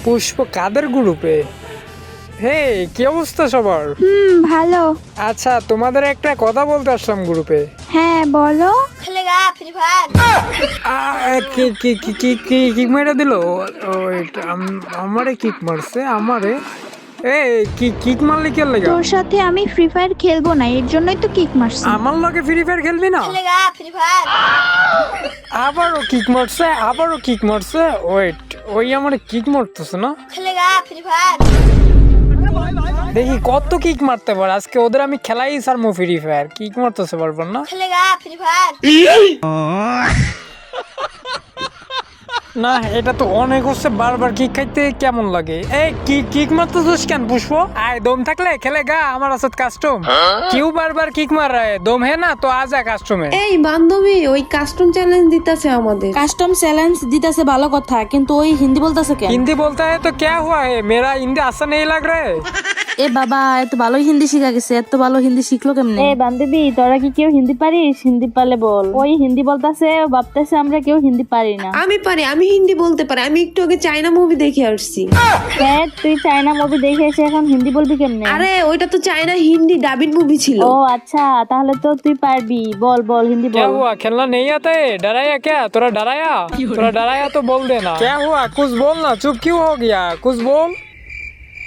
পুষ্প কাদের গ্রুপে? হে, কি অবস্থা সবার? ভালো। আচ্ছা, তোমাদের একটা কথা বলতে আসলাম গ্রুপে। হ্যাঁ বলো। खेलेगा फ्री फायर। কিক মেরে দিল। আমারে কিক মারছে আমারে। কিক মারলি কে লাগে? তোর সাথে আমি ফ্রি ফায়ার খেলবো না, এর জন্যই তো কিক মারছি। আমার লগে ফ্রি ফায়ার খেলবি না? खेलेगा फ्री फायर। আবারও কিক মারছে। ওই আমারে কিক মারতেছে না। खेलेगा फ्री फायर। দেখি কত কিক মারতে পারে আজকে, ওদের আমি খেলাই সারমো ফ্রি ফায়ার। কিক মারতেছে পারবেন না। खेलेगा फ्री फायर। না, এটা তো অনেক হচ্ছে, বারবার কিক খাইতে কেমন লাগে। এই কিক মারতেছিস কেন পুষ্প? আয়, দম থাকলে খেলে গা, আমার আছে কাস্টম। কেউ বারবার কিক মারায়, দম হে না তো আজা কাস্টমে। এই বান্ধবী, ওই কাস্টম চ্যালেঞ্জ দিতেছে আমাদের। কাস্টম চ্যালেঞ্জ দিতেছে ভালো কথা, কিন্তু ওই হিন্দি বলতেছে কেন? हिंदी बोलता है तो क्या हुआ है? मेरा हिंदी अच्छा नहीं लग रहा है। এ বাবা, এত ভালো হিন্দি শিখা গেছে, এত ভালো হিন্দি শিখলো কেমনে? এ বান্ধবী, তোরা কি কেউ হিন্দি পারিস? হিন্দি পারলে বল। ওই হিন্দি বলতাছে, ভাবতেছে আমরা কেউ হিন্দি পারি না। আমি পারি, আমি হিন্দি বলতে পারি। আমি একটু আগে চায়না মুভি দেখে আসছি। হ্যাঁ, তুই চায়না মুভি দেখে এসে এখন হিন্দি বলবি কেমনে? আরে ওইটা তো চায়না হিন্দি ডাবিং মুভি ছিল। ও আচ্ছা, তাহলে তো তুই পারবি। বল বল, হিন্দি क्या বল। हुआ? खेलना नहीं आता है? डराया क्या? तोरा डराया तो बोल देना। क्या हुआ? कुछ बोल ना, चुप क्यों हो गया? कुछ बोल।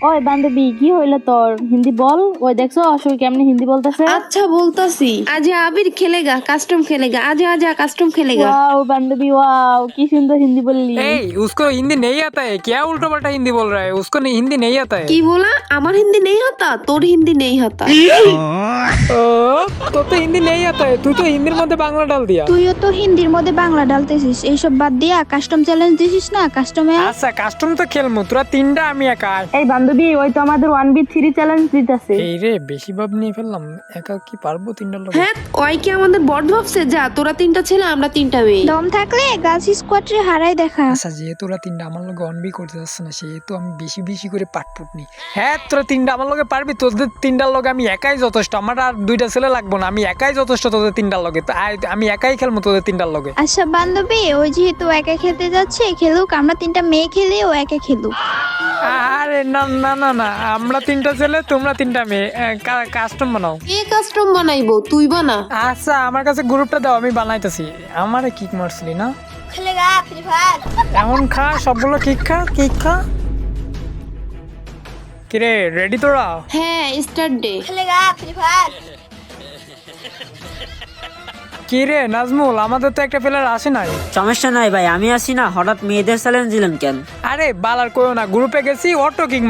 ওই বান্ধবী, কি হইলো তোর? হিন্দি বল। ওই দেখছো অসুর কেমনে হিন্দি বলতেছে। আচ্ছা বলতাছি। আজ আবির খেলেগা, কাস্টম খেলেগা। আজ কাস্টম খেলেগা। ওয়াও বান্ধবী, ওয়াও, কি সুন্দর হিন্দি বললি। उसको हिंदी नहीं आता है क्या? उल्टा पल्टा हिंदी बोल रहा है, उसको हिंदी नहीं आता है। কি বলা? আমার হিন্দি নেই হতা, তোর হিন্দি নেই হতা। तो हिंदी नहीं आता है, तू तो हिंदी মধ্যে বাংলা ডাল দিয়া। তুইও তো হিন্দির মধ্যে বাংলা ডালতেছিস। এইসব বাদ দিয়া কাস্টম চ্যালেঞ্জ দিছিস না, কাস্টমে আচ্ছা, কাস্টম তো খেলমু, তোরা তিনটা আমি একা। এই বান্ধবী, ওই তো আমাদের 1v3 চ্যালেঞ্জ দিতেছে। এই রে, বেশি ভাব নিয়ে ফেললাম। একা কি পারবো তিনটার লোক? হ্যাঁ, ওই কি আমাদের বড় ভাবছে? যা, তোরা তিনটা ছেলে, আমরা তিনটা মেয়ে। দম থাকলে গার্লস স্কোয়াড রে হারাই দেখা। আচ্ছা, যেহেতু ওরা তিনটা আমার লগে অনবি করতে যাচ্ছে না, সেহেতু আমি বেশি বেশি করে পাটপুট নি। হ্যাঁ, তোরা তিনটা আমার লগে পারবি, তোদের তিনটার লগে আমি একাই যথেষ্ট। আমার আর দুইটা ছেলে লাগবো না, আমি একাই যথেষ্ট তোদের তিনটার লগে। তো আমি একাই খেলবো তোদের তিনটার লগে। আচ্ছা বান্ধবী, ওই যেহেতু একা খেলতে যাচ্ছে খেলুক, আমরা তিনটা মেয়ে খেলে ও একা খেলুক। আরে না না না না, আমরা তিনটা ছেলে, তোমরা তিনটা মেয়ে। কাস্টম বানাও। কে কাস্টম বানাইবো? তুই বানা। আচ্ছা, আমার কাছে গ্রুপটা দাও, আমি বানাইতেছি। আমারে কিক মারছিলি না? खेलेगा फ्री फायर। এখন খা, সবগুলো কিক খা। কিরে, রেডি তোরা? হ্যাঁ, স্টার্ট ডে। खेलेगा फ्री फायर। কি রে নাজমুল, আমাদের তো একটা প্লেয়ার আসে নাই। সমস্যা নাই ভাই, আমি আসি না। হঠাৎ মেয়েদের চ্যালেঞ্জ দিলেন কেন? আরে বালার কইও না, গ্রুপে গেছি, অটো কিক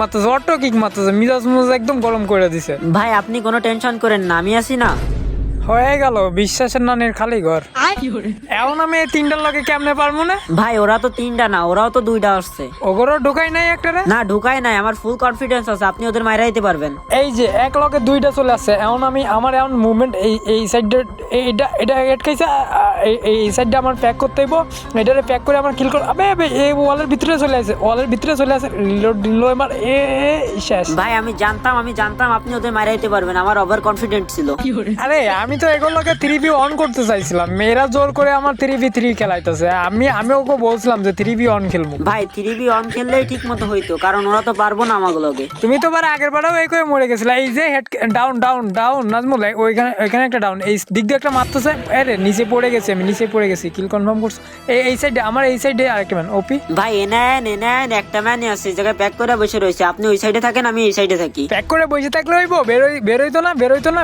মারতেছে, মিজাজ একদম গরম করে দিছে। ভাই আপনি কোনো টেনশন করেন না, আমি আসি না। হয়ে গেল বিশ্বাসের নানের খালি ঘর। এখন আমি এই তিনটার লগে কেমনে পারবো না? ভাই ওরা তো তিনটা না, ওরাও তো দুইটা আসছে। ওগরও ঢুকাই নাই একটারে? না ঢুকাই নাই, আমার ফুল কনফিডেন্স আছে আপনি ওদের মাইরা দিতে পারবেন। এই যে এক লগে দুইটা চলে আসছে। এখন আমার এখন মুভমেন্ট এই সাইডে, এটা আটকাইছে। এই সাইডটা আমার প্যাক করতে হইব। এটারে প্যাক করে আমার কিল কর। আবে এই ওয়ালের ভিতরে চলে আসে। রিলোড আমার শেষ। ভাই আমি জানতাম আপনি ওদের মাইরা দিতে পারবেন, আমার ওভার কনফিডেন্ট ছিল। আরে আমি তো এগুলোকে 3v অন করতে চাইছিলাম, মেয়েরা জোর করে আমার 3v3 খেলাইতেছে। আমি ওকে বলছিলাম যে 3v অন খেলবো। ভাই 3v অন খেললেই ঠিক মতো হইতো, কারণ ওরা তো পারবো না আমাগুলোকে। তুমি তো আগের বারেও এই করে মরে গেছিলে। এই যে হেড ডাউন নাজমুল, ওইখানে একটা ডাউন, এই দিক দিয়ে একটা মারতেছে। আরে নিচে পড়ে গেছি, কিল কনফার্ম করছো। এই সাইডে, আমার এই সাইডে আরেকটা ম্যান ওপি। ভাই এনায়ন একটা ম্যানই আছে, এই জায়গায় প্যাক করে বসে রয়েছে। আপনি ওই সাইডে থাকেন, আমি এই সাইডে থাকি। প্যাক করে বসে থাকলে হইব? বেরোইতো না,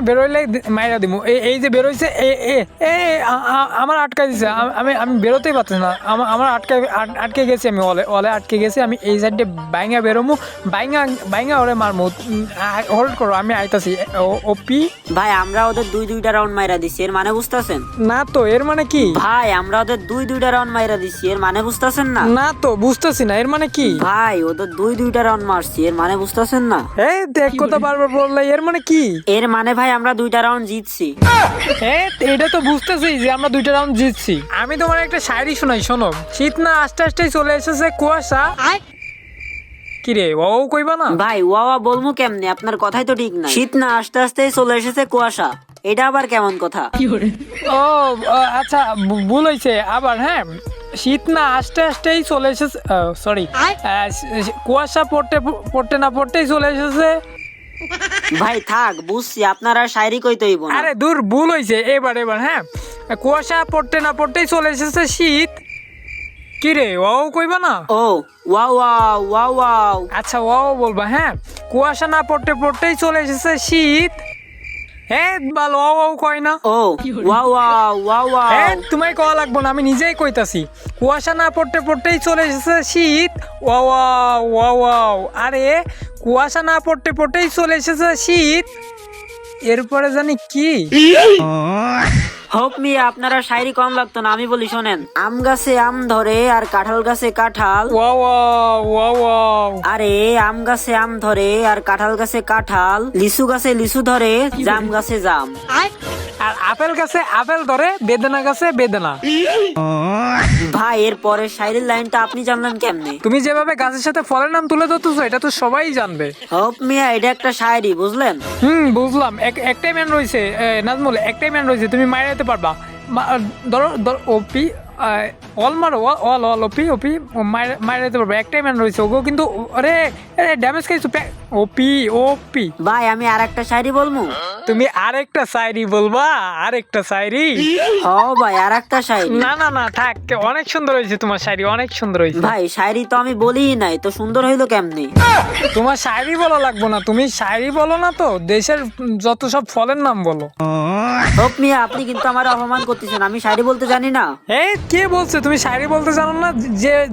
বেরোইলে মাইরা দিমু। এই যে বেরোইছে, আমার আটকাই দিছে। আমি বেরোতেই পারতেছি না, আমার আটকে গেছি। আমি ওলে আটকে গেছি। আমি এই সাইডে বাইঙ্গা বেরোমু, বাইঙ্গা ওরে মারমু। হোল্ড করো, আমি আইতাছি। ওপি ভাই আমরা ওদের দুইটা রাউন্ড মাইরা দিছি, এর মানে বুঝতেছেন? না তো, এর মানে কি? ভাই আমরা ওদের দুইটা রাউন্ড মাইরা দিছি, এর মানে বুঝতেছেন না? না তো, বুঝতেছি না, এর মানে কি? ভাই ওদের দুইটা রাউন্ড মারছি, এর মানে বুঝতেছেন না? এই দেখ কথা বারবার বললে, এর মানে কি? এর মানে ভাই আমরা দুইটা রাউন্ড জিতছি। এটা তো বুঝতেছি যে আমরা দুইটা রাউন্ড জিতছি। আমি তোমার একটা শায়রি শোনাই, শোনো। শীত না আস্তে আস্তে চলে এসেছে কুয়াশা। কিরে, ও কইবা না? ভাই ওয়া বলমু কেমনে? আপনার কথাই তো ঠিক না। শীত না আস্তে আস্তে চলে এসেছে কুয়াশা, এটা আবার কেমন কথা? ও আচ্ছা, ভুল হয়েছে আবার। হ্যাঁ, শীত না আস্তে আস্তেই চলে এসেছে, সরি, কুয়াশা পড়তে পড়তে না পড়তেই চলে এসেছে। ভাই থাক, বুঝছি আপনার আর শায়রি কইতে হইব না। আরে দূর, ভুল হয়েছে, এবার হ্যাঁ, কুয়াশা পড়তে না পড়তেই চলে এসেছে শীত। কি রে, ও কইবা না? ও ওয়াও ওয়াও ওয়াও ওয়াও। আচ্ছা ও বলবা, হ্যাঁ। কুয়াশা না পড়তে পড়তেই চলে এসেছে শীত। হ্যাঁ ভালো, ও কয় না। ও ওয়াও ওয়াও ওয়াও ওয়াও। হ্যাঁ তোমায় কওয়া লাগবো না, আমি নিজেই কইতাছি। কুয়াশা না পড়তে পড়তেই চলে এসেছে শীত। Wow wow wow wow. আরে কুয়াশা না পড়তে পড়তেই চলে এসেছে শীত, এরপরে জানি কি? হোক মিয়া, আপনারা শায়রি কম লাগতো না, আমি বলি শোনেন। আম গাছে আম ধরে আর কাঁঠাল গাছে কাঁঠাল। Wow wow wow wow. আরে আম গাছে আম ধরে আর কাঁঠাল গাছে কাঁঠাল, লিচু গাছে লিচু ধরে, জাম গাছে জাম। আর আপেল গাছে আপেল ধরে, বেদানা গাছে বেদানা। ভাই এর পরের শায়রির লাইনটা আপনি জানলেন কেমনে? তুমি যেভাবে গাছের সাথে ফলের নাম তুলে ধরতেছো, এটা তো সবাই জানবে। হোক মিয়া, এটা একটা শায়রি, বুঝলেন? বুঝলাম। একটাই ম্যান রয়েছে, নাজমুল, একটাই ম্যান রয়েছে, তুমি মাইরে যেতে পারবা। ধরো ওপি, অল মারো, অল অল ওপি ওপি, মাইরে যেতে পারবা। একটাই ম্যান রয়েছে, ওগো কিন্তু আরে ড্যামেজ খাইছো। ওপি ওপি। ভাই আমি আর একটা শায়রি বলবো? তুমি আরেকটা শায়রি বলবা? আরেকটা শায়রি? হ ভাই, আর একটা শায়রি। না না না থাক, অনেক সুন্দর হয়েছে তোমার শায়রি, অনেক সুন্দর হয়েছে। ভাই শায়রি তো আমি বলিই নাই, তো সুন্দর হইলো কেমনে? তোমার শায়রি বলা লাগবো না, তুমি শায়রি বলো না তো, দেশের যত সব ফলের নাম বলো। হোক মিয়া, আপনি কিন্তু আমার অপমান করতেছেন, আমি শায়রি বলতে জানি না। এই কে বলছে তুমি শায়রি বলতে জানো না?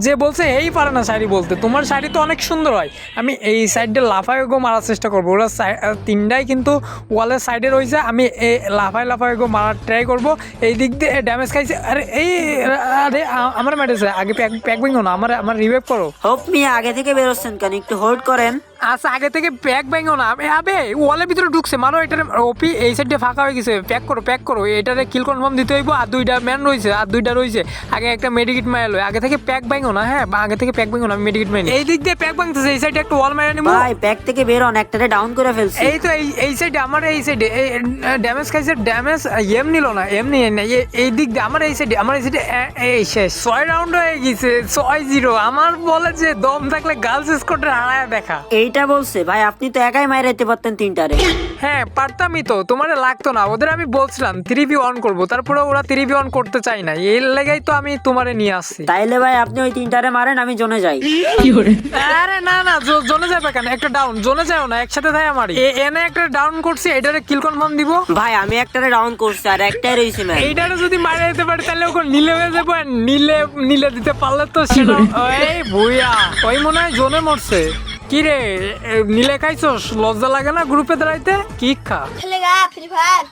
যে বলছে এই পারে না শায়রি বলতে। তোমার শায়রি তো অনেক সুন্দর হয়। আমি এই সাইডে লাফায় গো মারার চেষ্টা করবো, ওরা তিনটাই কিন্তু ওয়ালের সাইডে রয়েছে। আমি এই লাফায় গো মারার ট্রাই করবো। এই দিক দিয়ে ড্যামেজ খাইছে। আরে এই, আরে আমার মেরেছে। আগে প্যাক ভেঙো না, আমার রিভাইভ করো। হোক মিয়া, আগে থেকে বেরোচ্ছেন কেন? একটু হোল্ড করেন। আচ্ছা আগে থেকে প্যাক ভেঙো না। আবে ওয়ালের ভিতরে ঢুকছে, মারো এটারে। ওপি এই সাইডে ফাঁকা হয়ে গেছে, প্যাক করো। এটারে কিল কনফার্ম দিতে হইব। আর দুইটা ম্যান রয়েছে, আগে একটা মেডিকেট মারা লয়। আগে থেকে প্যাক ভেঙো না, হ্যাঁ আগে থেকে প্যাক ভেঙো না, আমি মেডিকেট মারি। এই দিক দিয়ে প্যাক ভাঙতেছে, এই সাইডে একটা ওয়াল মারা নিবো। ভাই প্যাক থেকে বের হন, একটারে ডাউন করে ফেলছি। এই তো এই সাইডে, আমার এই সাইডে ড্যামেজ খাইছে। ড্যামেজ এম নিল না, এমনি এই দিক দিয়ে আমার এই সাইডে, এই শেষ 6 রাউন্ড হয়ে গেছে, 6-0। আমার বলে যে দম থাকলে গার্লস স্কোয়াডে হারায় দেখা। এইটা বলছে? ভাই আপনি তো একাই মাইরাইতে পারতেন তিনটারে। হ্যাঁ পারতামই তো, তোমার লাগতো না। ওদের আমি বলছিলাম 3v1 করবো, তারপরে ওরা 3v1 করতে চাই না। এই লেগেই তো আমি তোমারে নিয়ে আসছি। তাইলে ভাই আপনি ওই তিনটারে মারেন, আমি জোনে যাই। আরে না না, জোনে যাবে কেন? একটা ডাউন, জোনে যাও না, একসাথে তাই আমারই। এনে একটা ডাউন করছি, এটারে কিল কনফার্ম দিব। ভাই আমি একটারে ডাউন করছি, আর একটাই রয়েছে ম্যাম। এইটারে যদি মারা যেতে পারি তাহলে ওকে নিলে হয়ে যাবো। আর নিলে দিতে পারলে তো সেটা এই ভুইয়া, ওই মনে হয় জোনে মরছে। কি রে, নিলে খাইছস? লজ্জা লাগে না গ্রুপে দাঁড়াইতে? কি খা खेलेगा फ्री फायर।